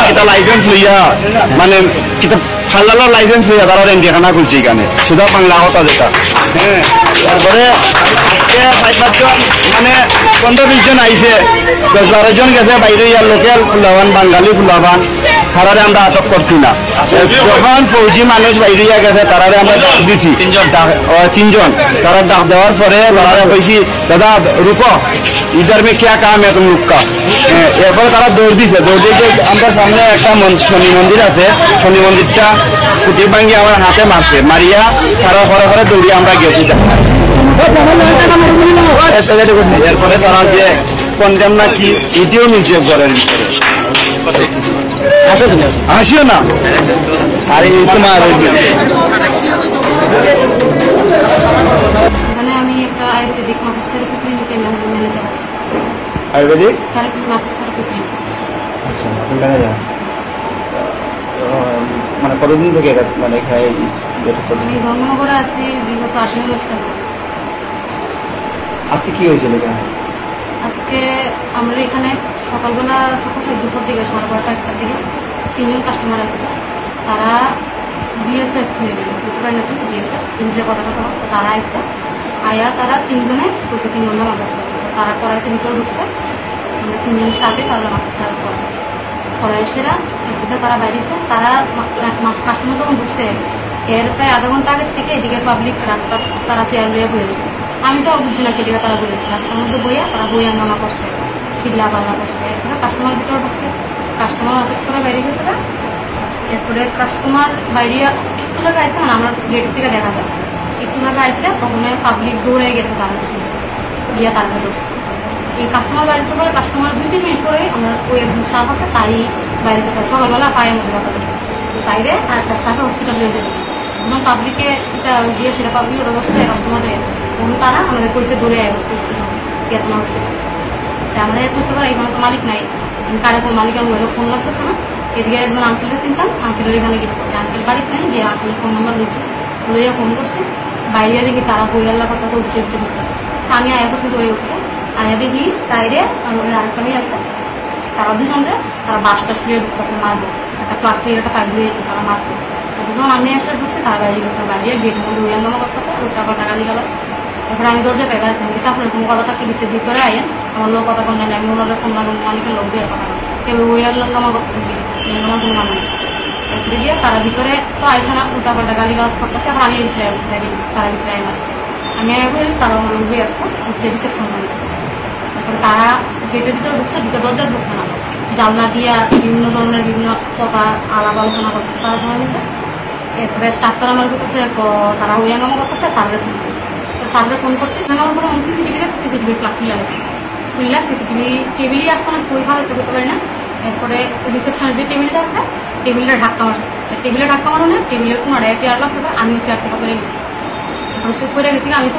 কিতা লাইসেন্স লইয়া মানে কিতা ফাল্লার লাইসেন্স লইয়া তারা রেন্ডিখানা খুলছে এখানে শুধু বাংলা কথা যেটা হ্যাঁ তারপরে আজকে 5-5 জন মানে 15-20 জন আইছে 10-12 জন গেছে বাইরে ইয়ার লোকাল ফুলাবান বাঙালি ফুলাবান তারারে আমরা আটক করছি না যখন ফৌজি মানুষ বাইরে গেছে তারারে আমরা ডাক দিছি 3 জন তারা ডাক দেওয়ার পরে তারা কইছি দাদা রুকো इधर में क्या काम है तुम लोग का এরপরে তারা দৌড় দিছে আমরা সামনে একটা শনি মন্দির আছে শনি মন্দিরটা কুটি ভাঙ্গি আমার হাতে মারছে মারিয়া তারা ঘরে ঘরে দৌড়িয়ে আমরা গেছি এরপরে তারা যে কন্ডেম না কি এটিও নিচে ঘরের ভিতরে আসিও না আর তোমার আমি একটা আয়ুর্বেদিক মাসাজ থেরাপি ক্লিনিকে ম্যানেজার আছি। Ayurvedic therapy massage therapy clinic. আচ্ছা ম্যানেজার মানে কতদিন থেকে মানে এখানে আমি ধর্মনগরে আছি বিগত 8 মাস ধরে। আজকে কি হয়েছিল এখানে? আজকে আমরা এখানে সকালবেলা দুপুর দিকে 12:30-1টার দিকে 3 জন কাস্টমার আছে তারা বিএসএফ হয়ে গেল বুঝতে পারি না ঠিক বিএসএফ যে কথা তারা আসছে আয়া তারা 3 জনে বসে 3 ঘন্টা মাসাজ করছে তারা করাইছে ভিতরে ঢুকছে আমরা 3 জন স্টাফে তারা মাসাজ করাইছে করাই সেরা এদিকে তারা বাইরেছে তারা কাস্টমার যখন ঢুকছে এর প্রায় আধা ঘন্টা আগে থেকে এদিকে পাবলিক রাস্তা তারা চেয়ার লইয়া বয়ে রয়েছে আমি তো বুঝছি না কেদিকে তারা বলেছে রাস্তার মধ্যে বইয়া তারা বই হাঙ্গামা করছে চিল্লা পাল্লা করছে এরপরে কাস্টমার ভিতরে ঢুকছে কাস্টমার মাসাজ করে বাইরে গেছে এরপরে কাস্টমার বাইরে একটু জায়গা আছে মানে আমরা গেটের থেকে দেখা যায় একটু জায়গা আছে তখন পাবলিক দৌড়ে গেছে তারা গিয়া তার ঢুকছে এই কাস্টমার বাইরেছে পরে কাস্টমার 2-3 মিনিট পরে আমার ওই একজন স্টাফ আছে তাই বাইরে যেতে সকালবেলা পায়ে মধ্যে ব্যথা দিচ্ছে বাইরে আর একটা স্টাফে হসপিটালে যেতে যখন পাবলিকে সেটা গিয়ে সেটা পাবলিক ওটা বসছে কাস্টমারে তখন তারা আমাদের পরীক্ষা দৌড়ে আয় করছে গ্যাস না হসপিটাল আমরা করতে পারি এখানে তো মালিক নাই কারে কোনো মালিকের মোবাইলে ফোন লাগতেছে না এদিকে একজন আঙ্কেলের চিন্তাম আঙ্কেলের এখানে গেছে আঙ্কেল বাড়িতে নেই যে আঙ্কেল ফোন নাম্বার দিয়েছে লইয়া ফোন করছে বাইরে দেখি তারা বইয়াল্লা কথা উঠতে উঠতে ঢুকতেছে আমি আয়া করছি দৌড়ে উঠছে আয়া দেখি বাইরে আরেকটা মেয়ে আছে তারা 2 জনরে তারা বাসটা শুয়ে ঢুকতেছে মারবো একটা প্লাস্টিকের একটা পাইপ দিয়েছে তারা মারতো যখন আমি এসে ঢুকছি তারা বাইরে গেছে বাইরে গেট মধ্যে ওই হাঙ্গামা করতেছে ওটা কথা গালি গালাস এরপরে আমি দরজা দেখা যাচ্ছি আমি আপনার কোনো কথাটা কি ভিতরে আয়েন আমার লোক কথা কোন নাইলে আমি ওনারা ফোন লাগানো মালিকের লোক দিয়ে কথা কেউ ওই হাঙ্গামা করতেছে আমার কোনো মানুষ এরপরে গিয়ে তারা ভিতরে তো আইসে না উল্টা পাল্টা গালি গালাস করতেছে আবার আমি ভিতরে তারা ভিতরে আইন আমি আগে তারা আমার লোক দিয়ে আসবো রিসেপশন তারপরে তারা গেটের ভিতরে ঢুকছে দুটো দরজা ঢুকছে না জানলা দিয়া বিভিন্ন ধরনের বিভিন্ন কথা আলাপ আলোচনা করতেছে তারা সময় মধ্যে এরপরে স্টাফ তারা আমার করতেছে তারা ওই হাঙ্গামা করতেছে স্যাররা ফোন করছে আমার কোনো সিসিটিভিতে সিসিটিভির প্লাগ খুলে আছে খুললা সিসিটিভি টেবিলই আসতো না কই ভালো করতে পারি না এরপরে রিসেপশনের যে টেবিলটা আছে টেবিলটা ধাক্কা মারছে টেবিলে ধাক্কা মারো না টেবিলের কোনো চেয়ার লাগছে আমি চেয়ার থেকে পড়ে গেছি করে গেছি আমি তো